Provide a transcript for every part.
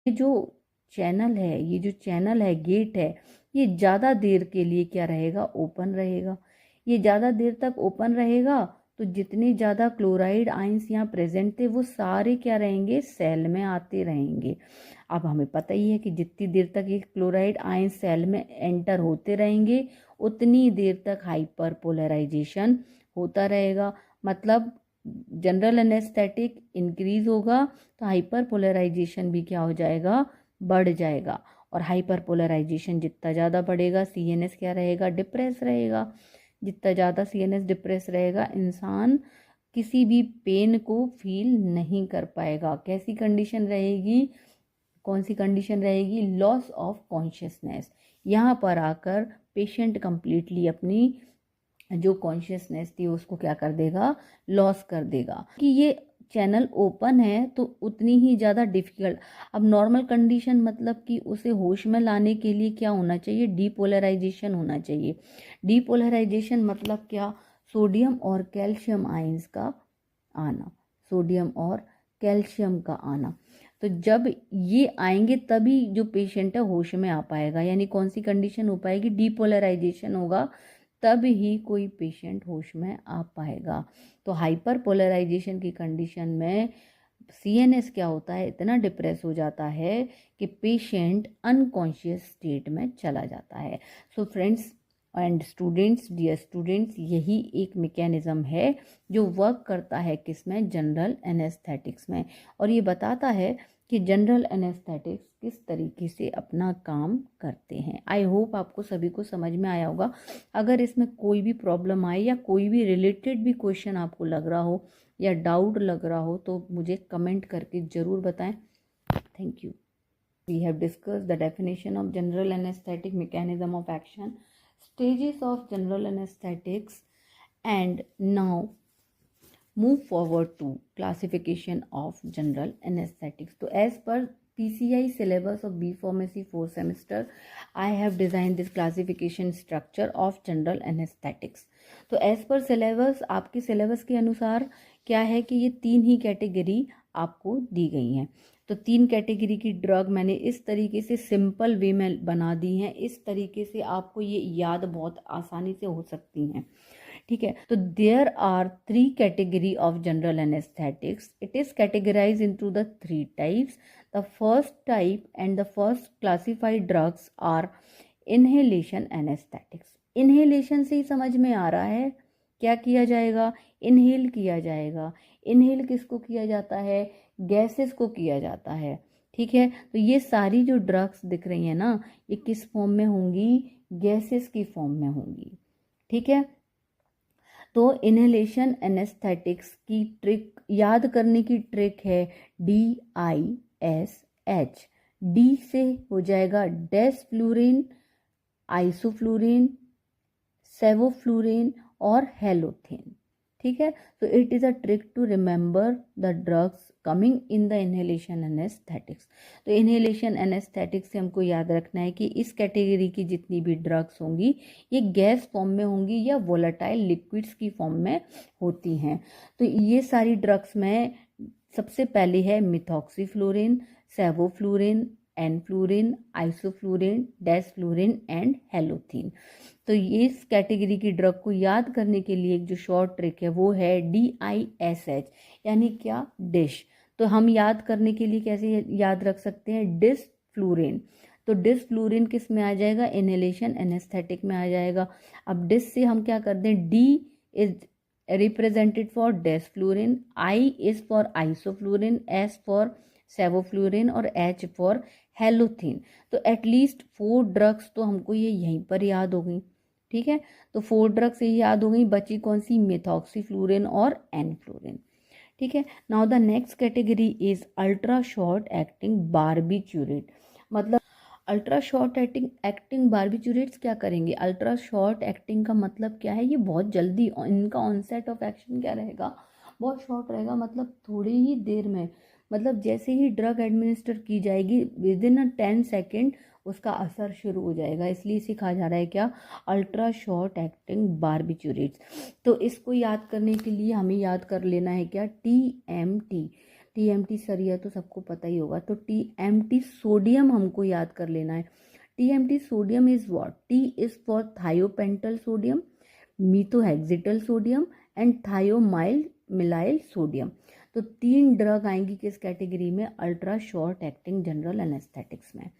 ये जो चैनल है, ये जो चैनल है, गेट है, ये ज़्यादा देर के लिए क्या रहेगा, ओपन रहेगा। ये ज़्यादा देर तक ओपन रहेगा तो जितने ज़्यादा क्लोराइड आयंस यहाँ प्रेजेंट थे वो सारे क्या रहेंगे, सेल में आते रहेंगे। अब हमें पता ही है कि जितनी देर तक ये क्लोराइड आयंस सेल में एंटर होते रहेंगे उतनी देर तक हाइपर पोलराइजेशन होता रहेगा। मतलब जनरल एनेस्थेटिक इंक्रीज होगा तो हाइपर पोलराइजेशन भी क्या हो जाएगा, बढ़ जाएगा। और हाइपर पोलराइजेशन जितना ज़्यादा बढ़ेगा सीएनएस क्या रहेगा, डिप्रेस रहेगा। जितना ज़्यादा सीएनएस डिप्रेस रहेगा इंसान किसी भी पेन को फील नहीं कर पाएगा। कैसी कंडीशन रहेगी, कौन सी कंडीशन रहेगी, लॉस ऑफ कॉन्शियसनेस। यहाँ पर आकर पेशेंट कंप्लीटली अपनी जो कॉन्शियसनेस थी उसको क्या कर देगा, लॉस कर देगा। कि ये चैनल ओपन है तो उतनी ही ज़्यादा डिफिकल्ट। अब नॉर्मल कंडीशन मतलब कि उसे होश में लाने के लिए क्या होना चाहिए, डीपोलराइजेशन होना चाहिए। डीपोलराइजेशन मतलब क्या, सोडियम और कैल्शियम आयंस का आना, सोडियम और कैल्शियम का आना। तो जब ये आएंगे तभी जो पेशेंट है होश में आ पाएगा। यानी कौन सी कंडीशन हो पाएगी, डीपोलराइजेशन होगा तब ही कोई पेशेंट होश में आ पाएगा। तो हाइपर पोलराइजेशन की कंडीशन में सीएनएस क्या होता है, इतना डिप्रेस हो जाता है कि पेशेंट अनकॉन्शियस स्टेट में चला जाता है। So friends and students, dear students, यही एक मैकेनिज्म है जो वर्क करता है किसमें, जनरल एनेस्थेटिक्स में। और ये बताता है कि जनरल एनेस्थेटिक्स किस तरीके से अपना काम करते हैं। आई होप आपको सभी को समझ में आया होगा। अगर इसमें कोई भी प्रॉब्लम आए या कोई भी रिलेटेड भी क्वेश्चन आपको लग रहा हो या डाउट लग रहा हो तो मुझे कमेंट करके ज़रूर बताएं। Thank you. We have discussed the definition of general anesthetic, mechanism of action, stages of general anesthetics, and now move forward to classification of general anesthetics. So as per PCI syllabus of B Pharmacy 4th semester, I have designed this classification structure of general anesthetics. तो as per syllabus, आपके syllabus के अनुसार क्या है कि ये तीन ही category आपको दी गई हैं। तो तीन कैटेगरी की ड्रग मैंने इस तरीके से सिंपल वे में बना दी हैं, इस तरीके से आपको ये याद बहुत आसानी से हो सकती हैं। ठीक है, तो there are three category of general anaesthetics. It is categorise into the three types. The first type and the first classified drugs are inhalation anaesthetics. Inhalation से ही समझ में आ रहा है क्या किया जाएगा, इनहेल किया जाएगा। इनहेल किसको किया जाता है, गैसेस को किया जाता है। ठीक है, तो ये सारी जो ड्रग्स दिख रही है ना, ये किस फॉर्म में होंगी, गैसेस की फॉर्म में होंगी। ठीक है, तो इनहेलेशन एनेस्थेटिक्स की ट्रिक याद करने की ट्रिक है DISH। डी से हो जाएगा डेसफ्लूरिन, आइसोफ्लूरिन, सेवोफ्लूरिन और हेलोथिन। ठीक है, तो it is a trick to remember the drugs coming in the inhalation anaesthetics. तो इनहेलेशन एनेस्थेटिक्स से हमको याद रखना है कि इस कैटेगरी की जितनी भी ड्रग्स होंगी ये गैस फॉर्म में होंगी या वोलेटाइल लिक्विड्स की फॉर्म में होती हैं। तो ये सारी ड्रग्स में सबसे पहले है मिथॉक्सीफ्लोरिन, सेवोफ्लूरिन, एनफ्लूरिन, आइसोफ्लूरिन, डेसफ्लूरिन एंड हेलोथिन। तो ये इस कैटेगरी की ड्रग को याद करने के लिए एक जो शॉर्ट ट्रिक है वो है DISH, यानी क्या, डिश। तो हम याद करने के लिए कैसे याद रख सकते हैं, डिसफ्लूरिन। तो डिसफ्लूरिन किस में आ जाएगा, इनहेलेशन एनेस्थेटिक में आ जाएगा। अब डिस से हम क्या कर दें, D is represented for desflurane, I is for isoflurane, S for sevoflurane और H फॉर हेलोथिन। तो एटलीस्ट 4 ड्रग्स तो हमको ये यहीं पर याद हो गई। ठीक है, तो 4 ड्रग्स ये याद हो गई, बची कौन सी, मिथॉक्सीफ्लूरिन और एनफ्लूरिन। ठीक है, now the next category is ultra short acting barbiturate. मतलब अल्ट्रा शॉर्ट एक्टिंग बार्बिट्यूरेट्स क्या करेंगे, अल्ट्रा शॉर्ट एक्टिंग का मतलब क्या है, ये बहुत जल्दी, इनका ऑनसेट ऑफ एक्शन क्या रहेगा, बहुत शॉर्ट रहेगा। मतलब थोड़ी ही देर में, मतलब जैसे ही ड्रग एडमिनिस्टर की जाएगी विद इन 10 सेकेंड उसका असर शुरू हो जाएगा। इसलिए इसे कहा जा रहा है क्या, अल्ट्रा शॉर्ट एक्टिंग बार्बिट्यूरेट्स। तो इसको याद करने के लिए हमें याद कर लेना है क्या, TMT। TMT सरिया तो सबको पता ही होगा, तो TMT सोडियम हमको याद कर लेना है। TMT sodium is what? T is for thiopental sodium, methohexital sodium and thiamylal sodium. तो 3 ड्रग आएंगी किस कैटेगरी में? Ultra short acting general anaesthetics में।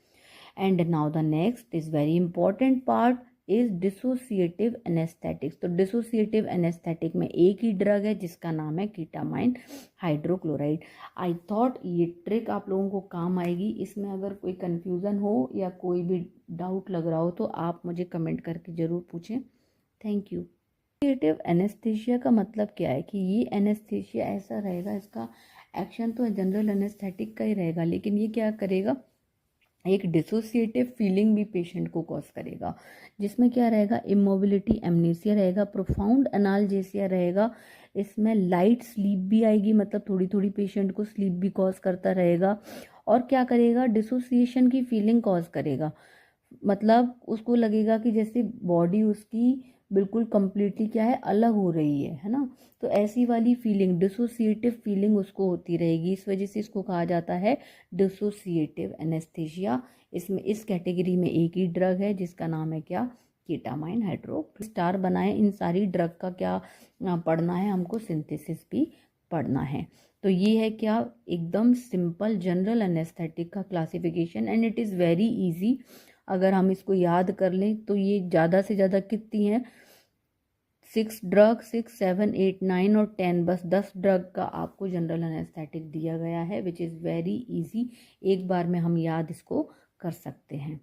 And now the next is very important part is dissociative anaesthetics. तो dissociative anaesthetic में एक ही drug है जिसका नाम है कीटामाइन हाइड्रोक्लोराइड। आई थॉट ये ट्रिक आप लोगों को काम आएगी। इसमें अगर कोई कंफ्यूजन हो या कोई भी डाउट लग रहा हो तो आप मुझे कमेंट करके ज़रूर पूछें। Thank you. डिसोसिएटिव एनेस्थीसिया का मतलब क्या है कि ये एनेस्थीसिया ऐसा रहेगा, इसका एक्शन तो जनरल एनेस्थेटिक का ही रहेगा, लेकिन ये क्या करेगा, एक डिसोसिएटिव फीलिंग भी पेशेंट को कॉज करेगा, जिसमें क्या रहेगा, इमोबिलिटी, एमनेसिया रहेगा, प्रोफाउंड एनाल्जेसिया रहेगा, इसमें लाइट स्लीप भी आएगी, मतलब थोड़ी थोड़ी पेशेंट को स्लीप भी कॉज करता रहेगा। और क्या करेगा, डिसोसिएशन की फीलिंग कॉज करेगा, मतलब उसको लगेगा कि जैसे बॉडी उसकी बिल्कुल कंप्लीटली क्या है, अलग हो रही है ना। तो ऐसी वाली फीलिंग, डिसोसिएटिव फीलिंग उसको होती रहेगी। इस वजह से इसको कहा जाता है डिसोसिएटिव एनेस्थीसिया। इसमें इस कैटेगरी में एक ही ड्रग है जिसका नाम है क्या, कीटामाइन हाइड्रो। स्टार बनाए, इन सारी ड्रग का क्या पढ़ना है हमको, सिंथेसिस भी पढ़ना है। तो ये है क्या, एकदम सिंपल जनरल एनेस्थेटिक का classification and it is very easy. अगर हम इसको याद कर लें तो ये ज़्यादा से ज़्यादा कितनी है, 6 ड्रग, 6, 7, 8, 9 और 10, बस 10 ड्रग का आपको जनरल एनेस्थेटिक दिया गया है, विच इज़ वेरी इजी। एक बार में हम याद इसको कर सकते हैं।